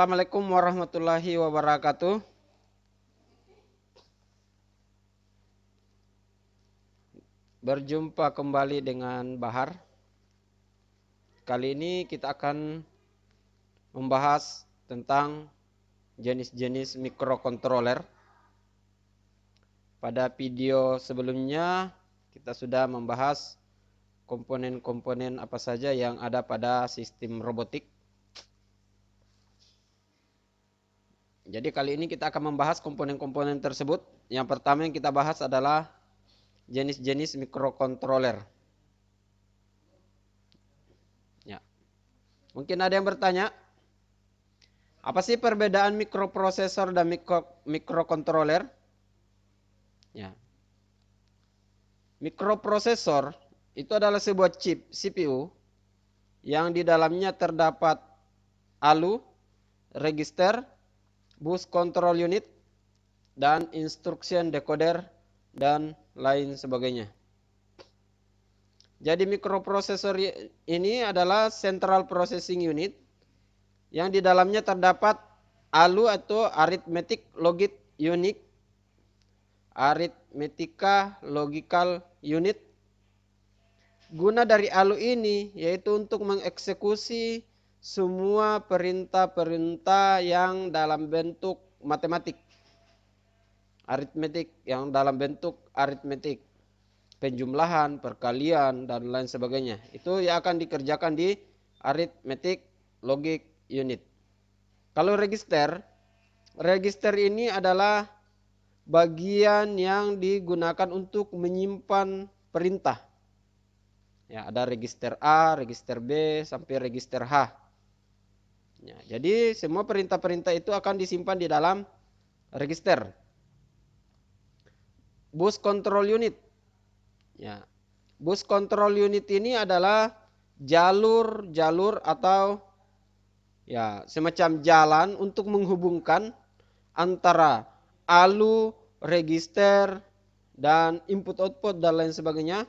Assalamualaikum warahmatullahi wabarakatuh. Berjumpa kembali dengan Bahar. Kali ini kita akan membahas tentang jenis-jenis mikrokontroler. Pada video sebelumnya kita sudah membahas komponen-komponen apa saja yang ada pada sistem robotik. Jadi kali ini kita akan membahas komponen-komponen tersebut. Yang pertama yang kita bahas adalah jenis-jenis mikrokontroler. Ya. Mungkin ada yang bertanya, apa sih perbedaan mikroprosesor dan mikrokontroler? Ya. Mikroprosesor itu adalah sebuah chip CPU yang di dalamnya terdapat ALU, register, bus control unit, dan instruction decoder, dan lain sebagainya. Jadi mikroprosesor ini adalah central processing unit yang di dalamnya terdapat ALU atau arithmetic logic unit, arithmetica logical unit. Guna dari ALU ini yaitu untuk mengeksekusi semua perintah-perintah yang dalam bentuk matematik, aritmetik, yang dalam bentuk aritmetik, penjumlahan, perkalian, dan lain sebagainya. Itu yang akan dikerjakan di arithmetic logic unit. Kalau register ini adalah bagian yang digunakan untuk menyimpan perintah. Ya, ada register A, register B, sampai register H. Ya, jadi semua perintah-perintah itu akan disimpan di dalam register. Bus control unit. Ya, bus control unit ini adalah jalur-jalur atau ya semacam jalan untuk menghubungkan antara ALU, register, dan input-output dan lain sebagainya.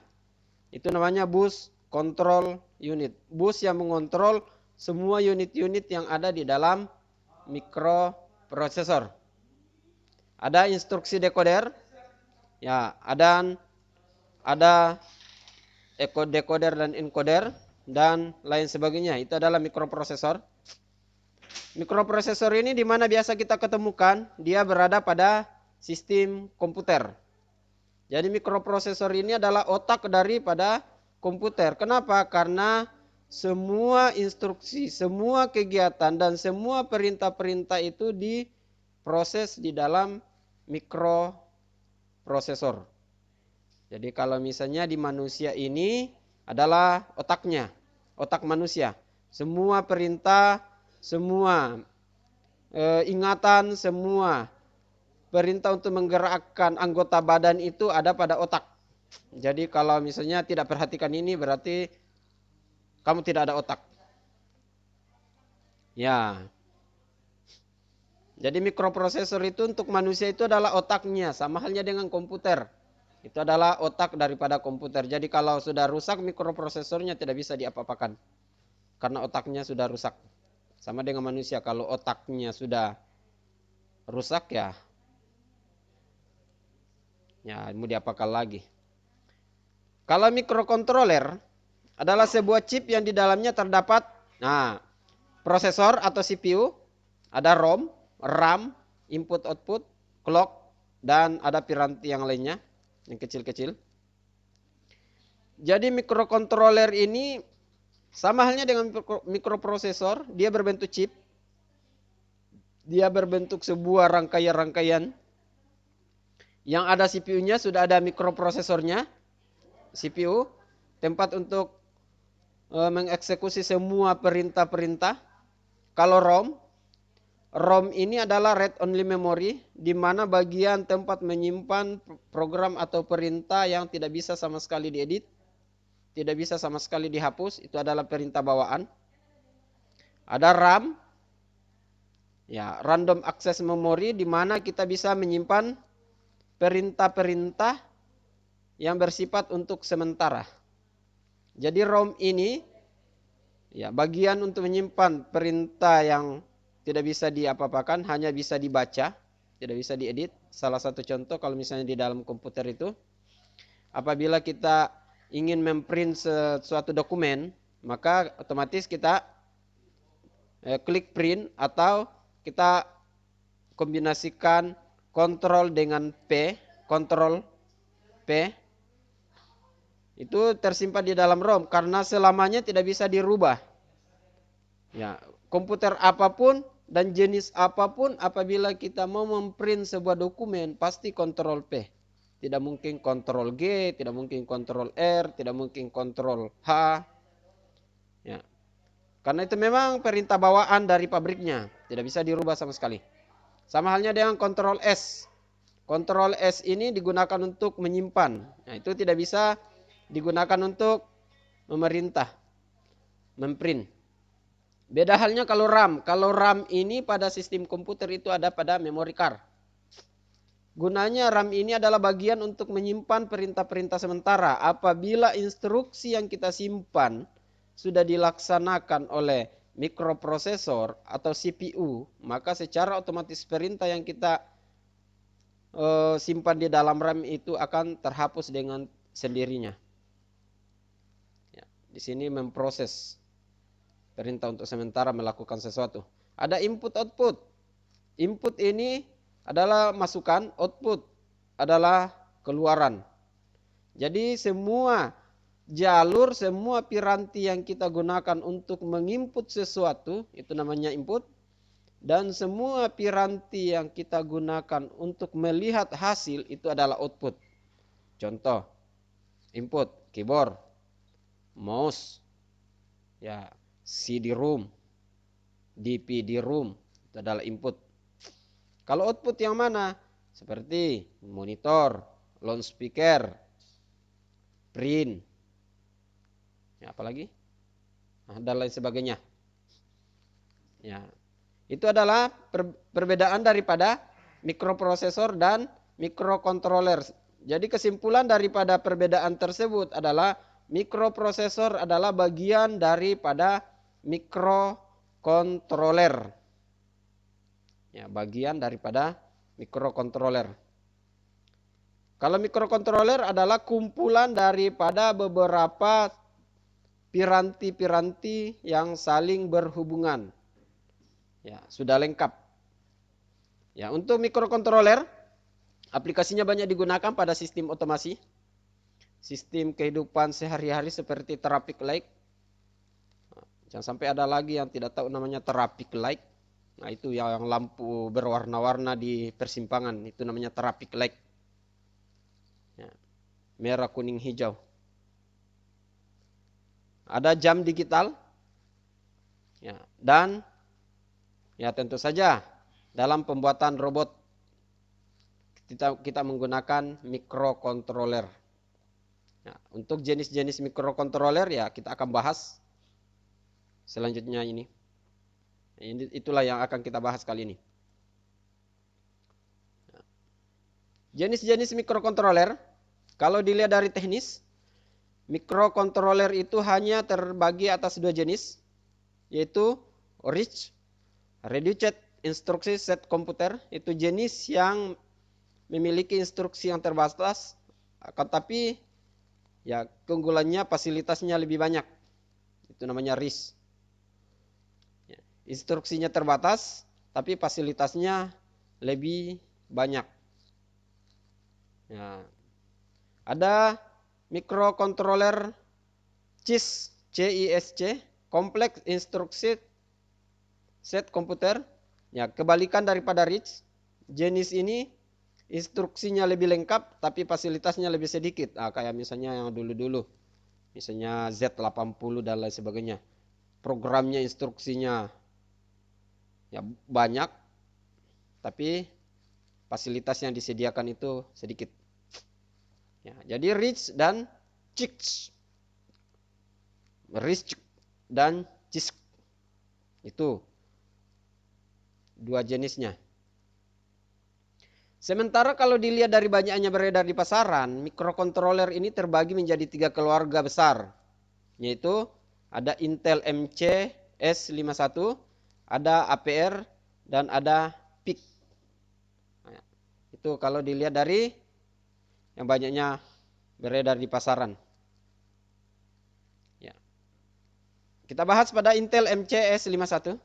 Itu namanya bus control unit. Bus yang mengontrol semua unit-unit yang ada di dalam mikroprosesor. Ada instruksi decoder, ya, ada decoder dan encoder dan lain sebagainya. Itu adalah mikroprosesor. Mikroprosesor ini di mana biasa kita ketemukan, dia berada pada sistem komputer. Jadi mikroprosesor ini adalah otak daripada komputer. Kenapa? Karena semua instruksi, semua kegiatan, dan semua perintah-perintah itu diproses di dalam mikroprosesor. Jadi kalau misalnya di manusia ini adalah otaknya, otak manusia. Semua perintah, semua ingatan, semua perintah untuk menggerakkan anggota badan itu ada pada otak. Jadi kalau misalnya tidak perhatikan ini berarti kamu tidak ada otak. Ya. Jadi mikroprosesor itu untuk manusia itu adalah otaknya, sama halnya dengan komputer. Itu adalah otak daripada komputer. Jadi kalau sudah rusak mikroprosesornya tidak bisa diapa-apakan. Karena otaknya sudah rusak. Sama dengan manusia, kalau otaknya sudah rusak ya mau diapakan lagi. Kalau mikrokontroler adalah sebuah chip yang di dalamnya terdapat prosesor atau CPU, ada ROM, RAM, input output, clock, dan ada piranti yang lainnya yang kecil-kecil. Jadi mikrokontroler ini sama halnya dengan mikroprosesor, dia berbentuk chip. Dia berbentuk sebuah rangkaian-rangkaian yang ada CPU-nya, sudah ada mikroprosesornya, CPU, tempat untuk mengeksekusi semua perintah-perintah. Kalau ROM ini adalah read only memory, di mana bagian tempat menyimpan program atau perintah yang tidak bisa sama sekali diedit, tidak bisa sama sekali dihapus, itu adalah perintah bawaan. Ada RAM, ya, random access memory, di mana kita bisa menyimpan perintah-perintah yang bersifat untuk sementara. Jadi ROM ini ya bagian untuk menyimpan perintah yang tidak bisa diapa-apakan, hanya bisa dibaca, tidak bisa diedit. Salah satu contoh kalau misalnya di dalam komputer itu, apabila kita ingin memprint sesuatu dokumen, maka otomatis kita klik print atau kita kombinasikan kontrol dengan P, kontrol P, itu tersimpan di dalam ROM karena selamanya tidak bisa dirubah. Ya, komputer apapun dan jenis apapun apabila kita mau memprint sebuah dokumen pasti kontrol P. Tidak mungkin kontrol G, tidak mungkin kontrol R, tidak mungkin kontrol H. Ya. Karena itu memang perintah bawaan dari pabriknya, tidak bisa dirubah sama sekali. Sama halnya dengan kontrol S. Kontrol S ini digunakan untuk menyimpan. Nah, itu tidak bisa digunakan untuk memerintah, memprint. Beda halnya kalau RAM. Kalau RAM ini pada sistem komputer itu ada pada memory card. Gunanya RAM ini adalah bagian untuk menyimpan perintah-perintah sementara. Apabila instruksi yang kita simpan sudah dilaksanakan oleh mikroprosesor atau CPU, maka secara otomatis perintah yang kita simpan di dalam RAM itu akan terhapus dengan sendirinya. Ya, di sini memproses perintah untuk sementara melakukan sesuatu. Ada input-output. Input ini adalah masukan, output adalah keluaran. Jadi semua jalur, semua piranti yang kita gunakan untuk menginput sesuatu, itu namanya input. Dan semua piranti yang kita gunakan untuk melihat hasil, itu adalah output. Contoh, input, keyboard, mouse, ya, CD-ROM, DVD-ROM, itu adalah input. Kalau output yang mana? Seperti monitor, loudspeaker, print, ya, apalagi? Dan lain sebagainya. Ya, itu adalah perbedaan daripada mikroprosesor dan mikrokontroler. Jadi kesimpulan daripada perbedaan tersebut adalah mikroprosesor adalah bagian daripada mikrokontroler. Ya, bagian daripada mikrokontroler. Kalau mikrokontroler adalah kumpulan daripada beberapa piranti-piranti yang saling berhubungan. Ya, sudah lengkap. Ya, untuk mikrokontroler aplikasinya banyak digunakan pada sistem otomasi, sistem kehidupan sehari-hari seperti traffic light. Jangan sampai ada lagi yang tidak tahu namanya traffic light. Nah, itu yang lampu berwarna-warna di persimpangan, itu namanya traffic light. Ya, merah, kuning, hijau. Ada jam digital. Ya, dan ya tentu saja dalam pembuatan robot kita menggunakan mikrokontroler. Ya, untuk jenis-jenis mikrokontroler ya kita akan bahas selanjutnya ini. Itulah yang akan kita bahas kali ini. Jenis-jenis mikrokontroler, kalau dilihat dari teknis, mikrokontroler itu hanya terbagi atas dua jenis, yaitu rich, reduced instruction set komputer, itu jenis yang memiliki instruksi yang terbatas, akan tapi ya keunggulannya fasilitasnya lebih banyak. Itu namanya rich. Instruksinya terbatas, tapi fasilitasnya lebih banyak. Ya. Ada mikrokontroler CISC, CISC, Complex Instruction Set Computer. Ya, kebalikan daripada rich. Jenis ini instruksinya lebih lengkap, tapi fasilitasnya lebih sedikit. Nah, kayak misalnya yang dulu-dulu, misalnya Z80 dan lain sebagainya. Programnya, instruksinya ya banyak, tapi fasilitas yang disediakan itu sedikit. Ya, jadi rich dan CISC, rich dan CISC itu dua jenisnya. Sementara kalau dilihat dari banyaknya beredar di pasaran, mikrokontroler ini terbagi menjadi 3 keluarga besar, yaitu ada Intel MC S51, ada APR dan ada PIC. Nah, itu kalau dilihat dari yang banyaknya beredar di pasaran. Ya. Kita bahas pada Intel MCS 51.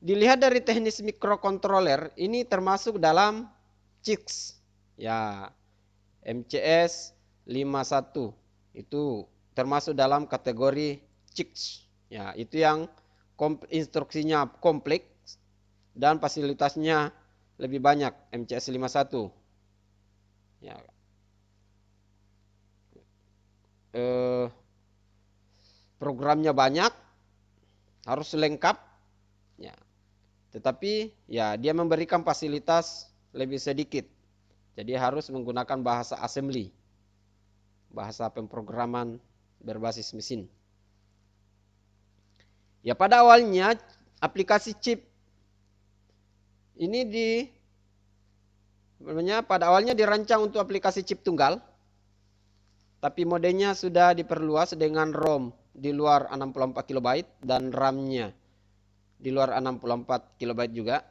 Dilihat dari teknis mikrokontroler, ini termasuk dalam CISC. Ya, MCS 51 itu termasuk dalam kategori CISC. Ya, itu yang instruksinya kompleks dan fasilitasnya lebih banyak, MCS 51. Ya. Programnya banyak, harus lengkap. Ya. Tetapi ya dia memberikan fasilitas lebih sedikit. Jadi harus menggunakan bahasa assembly, bahasa pemrograman berbasis mesin. Ya pada awalnya aplikasi chip ini pada awalnya dirancang untuk aplikasi chip tunggal, tapi modenya sudah diperluas dengan ROM di luar 64 KB dan RAM-nya di luar 64 KB juga.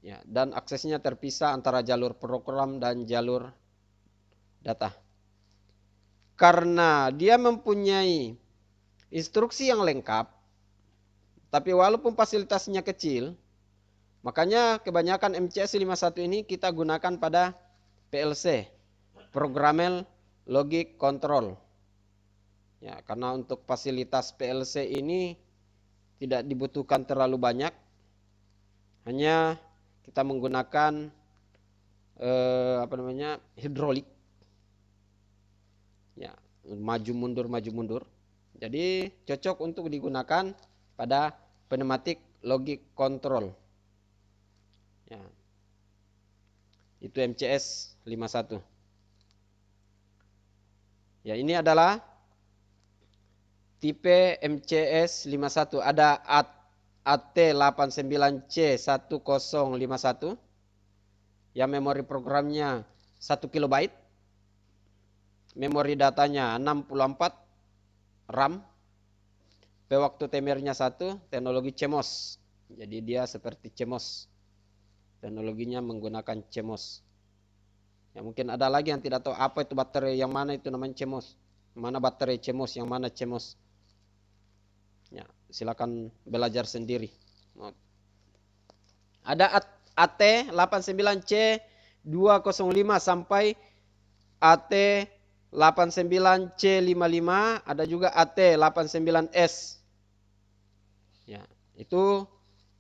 Ya, dan aksesnya terpisah antara jalur program dan jalur data. Karena dia mempunyai instruksi yang lengkap, tapi walaupun fasilitasnya kecil, makanya kebanyakan MCS 51 ini kita gunakan pada PLC, Programmable Logic Control. Ya, karena untuk fasilitas PLC ini tidak dibutuhkan terlalu banyak, hanya kita menggunakan hidrolik. Ya, maju mundur. Jadi cocok untuk digunakan pada pneumatic logic control. Ya. Itu MCS 51. Ya, ini adalah tipe MCS 51. Ada AT89C1051 yang memori programnya 1 KB, memori datanya 64, RAM, waktu temernya 1, teknologi CMOS. Jadi dia seperti CMOS. Teknologinya menggunakan CMOS. Ya, mungkin ada lagi yang tidak tahu apa itu baterai, yang mana itu namanya CMOS. Mana baterai CMOS, yang mana CMOS. Ya, silakan belajar sendiri. Ada AT89C205 sampai AT89C55, ada juga AT89S. Ya, itu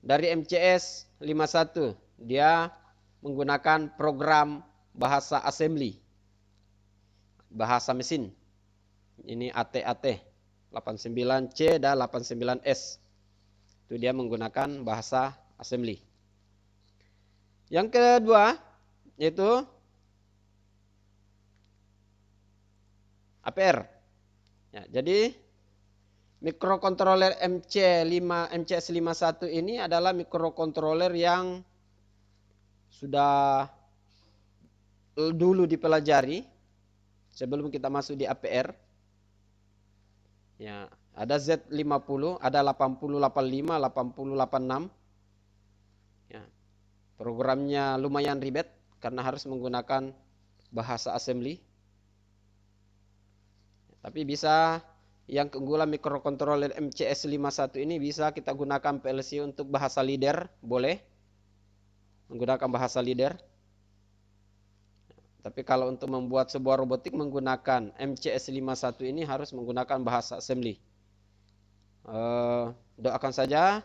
dari MCS 51. Dia menggunakan program bahasa assembly, bahasa mesin. Ini AT 89C dan 89S. Itu dia menggunakan bahasa assembly. Yang kedua yaitu APR. Ya, jadi mikrokontroler MCS 51 ini adalah mikrokontroler yang sudah dulu dipelajari sebelum kita masuk di APR. Ya, ada Z50, ada 8085, 8086. Ya. Programnya lumayan ribet karena harus menggunakan bahasa assembly. Tapi bisa, yang keunggulan mikrokontroler MCS 51 ini bisa kita gunakan PLC untuk bahasa leader, boleh menggunakan bahasa leader. Tapi kalau untuk membuat sebuah robotik menggunakan MCS 51 ini harus menggunakan bahasa assembly. Doakan saja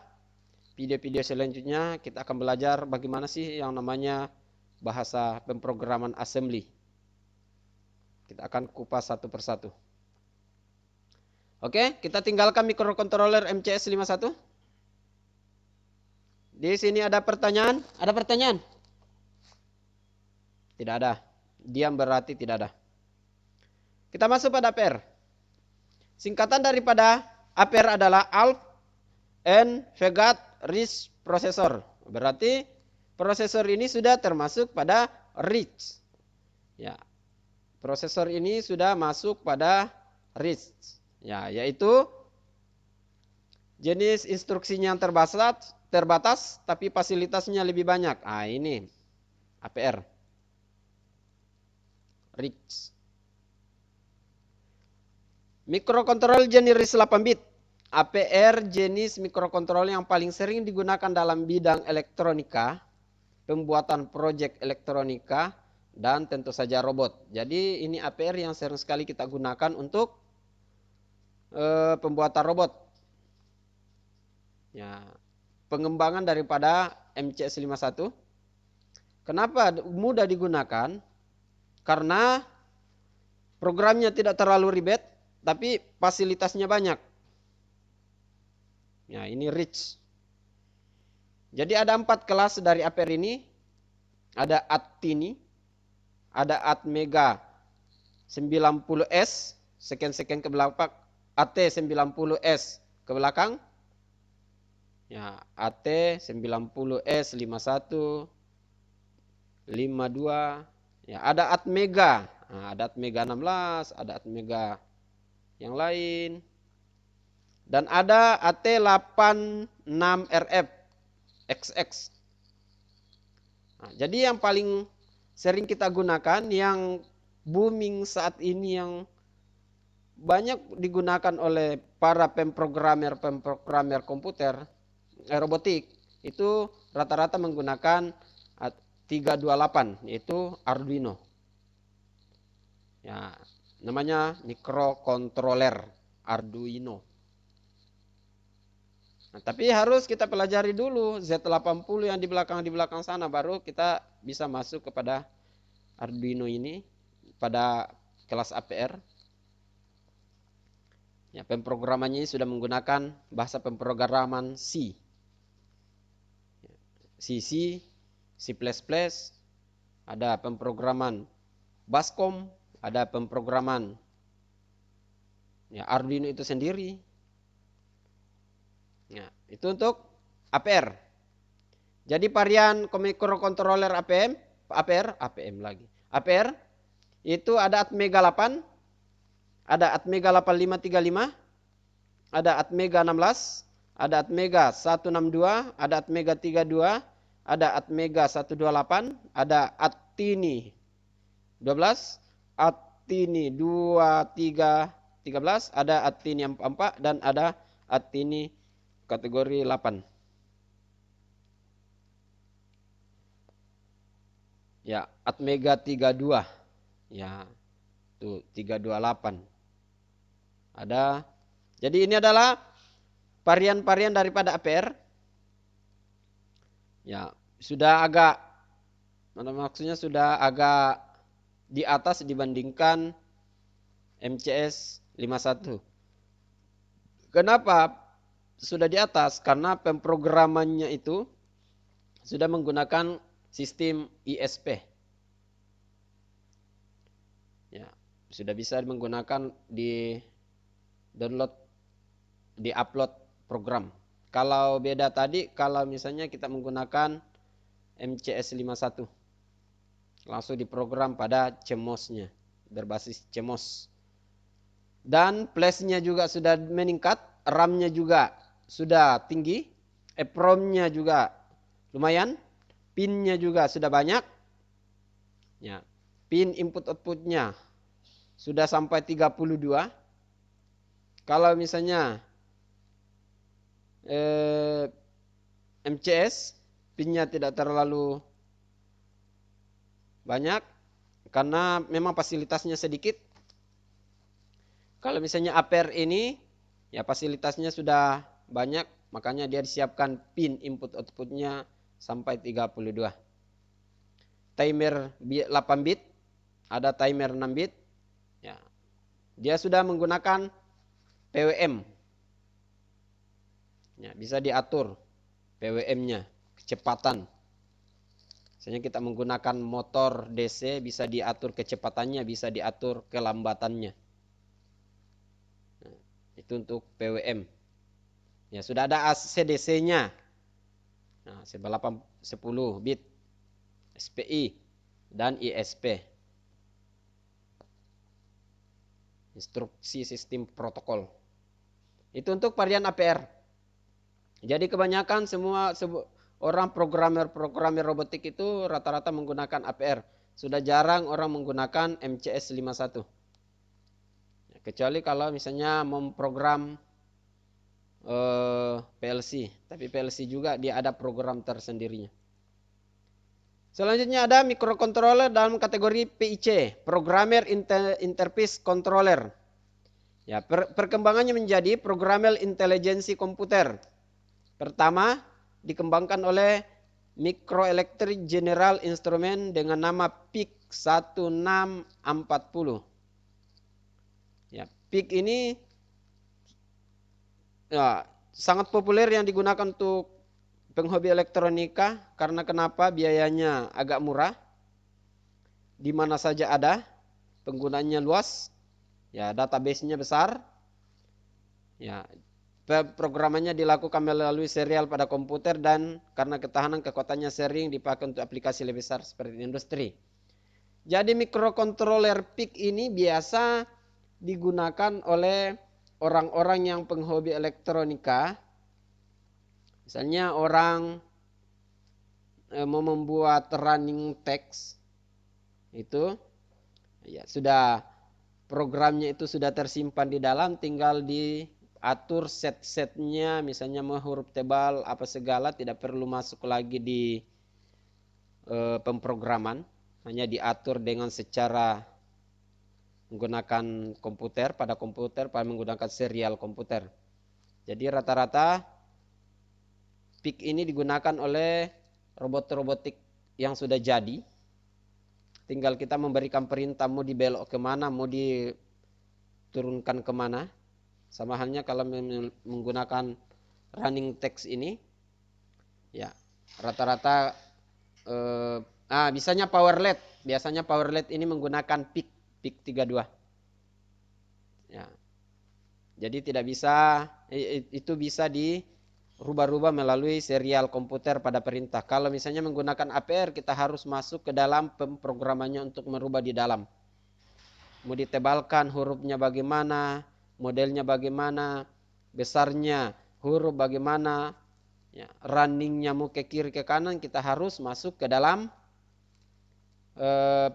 video-video selanjutnya kita akan belajar bagaimana sih yang namanya bahasa pemrograman assembly. Kita akan kupas satu persatu. Oke, kita tinggalkan mikrokontroler MCS 51. Di sini ada pertanyaan? Ada pertanyaan? Tidak ada. Diam berarti tidak ada. Kita masuk pada APR. Singkatan daripada APR adalah Alf and Vegat Rich Processor. Berarti prosesor ini sudah termasuk pada rich. Ya. Prosesor ini sudah masuk pada rich. Ya, yaitu Jenis instruksinya yang terbatas, tapi fasilitasnya lebih banyak. Ah, ini APR. Rich. Mikrokontrol jenis 8 bit. APR jenis mikrokontrol yang paling sering digunakan dalam bidang elektronika, pembuatan proyek elektronika, dan tentu saja robot. Jadi ini APR yang sering sekali kita gunakan untuk pembuatan robot. Ya, pengembangan daripada MCS 51. Kenapa mudah digunakan? Karena programnya tidak terlalu ribet, tapi fasilitasnya banyak. Ya, ini rich. Jadi ada 4 kelas dari APR ini. Ada Attini, ada Atmega 90S, sekian ke belakang, AT90S ke belakang. Ya, AT90S 51, 52. Ya, ada Atmega. Nah, ada Atmega 16, ada Atmega yang lain. Dan ada AT86RF XX. Nah, jadi yang paling sering kita gunakan, yang booming saat ini, yang banyak digunakan oleh para pemrogramer komputer, robotik, itu rata-rata menggunakan 328, yaitu Arduino. Ya, namanya mikrokontroler Arduino. Nah, tapi harus kita pelajari dulu Z80 yang di belakang sana, baru kita bisa masuk kepada Arduino ini pada kelas APR. Ya, pemrogramannya sudah menggunakan bahasa pemrograman C. C, C++, ada pemrograman Bascom, ada pemrograman ya, Arduino itu sendiri. Ya, itu untuk APR. Jadi varian mikrokontroler APM lagi. APR itu ada Atmega 8, ada Atmega 8535, ada Atmega 16, ada Atmega 162, ada Atmega 32, ada Atmega 128, ada Attini 12, Attini 23, 13, ada Attini 44, dan ada Attini kategori 8. Ya, Atmega 32. Ya, tuh 328. Ada. Jadi ini adalah varian-varian daripada APR. Ya, sudah agak, maksudnya sudah agak di atas dibandingkan MCS 51. Kenapa sudah di atas? Karena pemrogramannya itu sudah menggunakan sistem ISP. Ya, sudah bisa menggunakan di download, di upload program. Kalau beda tadi, kalau misalnya kita menggunakan MCS 51, langsung diprogram pada CMOS-nya, berbasis CMOS. Dan flashnya juga sudah meningkat, RAM-nya juga sudah tinggi, EPROM-nya juga lumayan, pin-nya juga sudah banyak. Ya, pin input output-nya sudah sampai 32. Kalau misalnya MCS, pinnya tidak terlalu banyak karena memang fasilitasnya sedikit. Kalau misalnya APR ini, ya fasilitasnya sudah banyak, makanya dia disiapkan pin input outputnya sampai 32. Timer 8 bit, ada timer 6 bit. Ya, dia sudah menggunakan PWM. Ya, bisa diatur PWM-nya, kecepatan. Misalnya kita menggunakan motor DC, bisa diatur kecepatannya, bisa diatur kelambatannya. Nah, itu untuk PWM. Ya, sudah ada ACDC-nya. Nah, 10 bit, SPI dan ISP. Instruksi sistem protokol. Itu untuk varian APR. Jadi kebanyakan orang programmer robotik itu rata-rata menggunakan APR. Sudah jarang orang menggunakan MCS 51. Kecuali kalau misalnya memprogram PLC, tapi PLC juga dia ada program tersendirinya. Selanjutnya ada microcontroller dalam kategori PIC, Programmer Interface Controller. Ya, perkembangannya menjadi Programmable Intelligence Komputer. Pertama, dikembangkan oleh Microelectronic General Instrument dengan nama PIC 1640. Ya, PIC ini ya, sangat populer yang digunakan untuk penghobi elektronika karena kenapa? Biayanya agak murah, di mana saja ada, penggunaannya luas, ya database-nya besar, ya programannya dilakukan melalui serial pada komputer dan karena ketahanan kekuatannya sering dipakai untuk aplikasi lebih besar seperti industri. Jadi microcontroller PIC ini biasa digunakan oleh orang-orang yang penghobi elektronika. Misalnya orang mau membuat running text itu ya sudah programnya itu sudah tersimpan di dalam, tinggal diatur set-setnya, misalnya mau huruf tebal apa segala, tidak perlu masuk lagi di pemrograman, hanya diatur dengan secara menggunakan komputer pada menggunakan serial komputer. Jadi rata-rata PIC ini digunakan oleh robot-robotik yang sudah jadi. Tinggal kita memberikan perintah mau dibelok kemana, mau diturunkan kemana. Sama halnya kalau menggunakan running text ini, ya rata-rata biasanya power LED. Biasanya power LED ini menggunakan PIC 32. Ya. Jadi tidak bisa, itu bisa dirubah-rubah melalui serial komputer pada perintah. Kalau misalnya menggunakan APR, kita harus masuk ke dalam pemrogramannya untuk merubah di dalam. Mau ditebalkan hurufnya bagaimana, modelnya bagaimana, besarnya huruf bagaimana, ya, runningnya mau ke kiri ke kanan, kita harus masuk ke dalam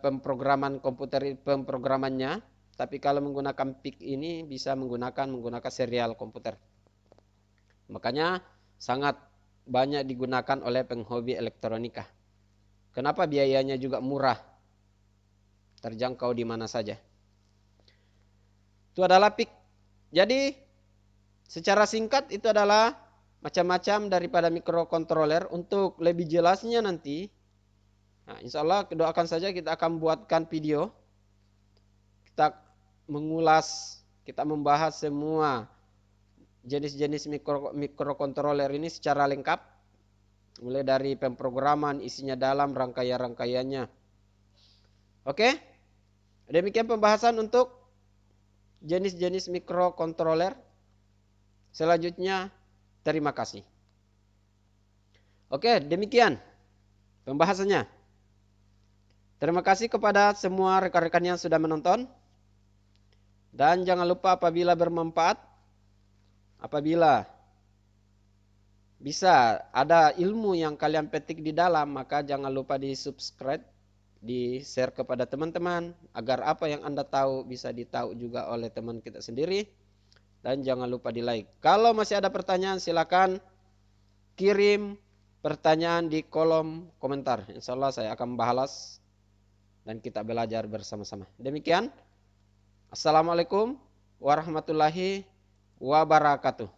pemrograman komputer, pemrogramannya. Tapi kalau menggunakan PIC ini bisa menggunakan serial komputer. Makanya sangat banyak digunakan oleh penghobi elektronika. Kenapa? Biayanya juga murah, terjangkau di mana saja. Itu adalah PIC. Jadi secara singkat itu adalah macam-macam daripada microcontroller. Untuk lebih jelasnya nanti, nah, insya Allah doakan saja kita akan buatkan video. Kita mengulas, kita membahas semua jenis-jenis microcontroller ini secara lengkap. Mulai dari pemrograman, isinya dalam, rangkaian-rangkaiannya. Oke? Demikian pembahasan untuk jenis-jenis microcontroller. Selanjutnya, terima kasih. Oke, demikian pembahasannya. Terima kasih kepada semua rekan-rekan yang sudah menonton. Dan jangan lupa apabila bermanfaat, apabila bisa ada ilmu yang kalian petik di dalam, maka jangan lupa di subscribe, di share kepada teman-teman, agar apa yang Anda tahu bisa ditahu juga oleh teman kita sendiri. Dan jangan lupa di like. Kalau masih ada pertanyaan silakan kirim pertanyaan di kolom komentar. Insya Allah saya akan balas dan kita belajar bersama-sama. Demikian. Assalamualaikum warahmatullahi wabarakatuh.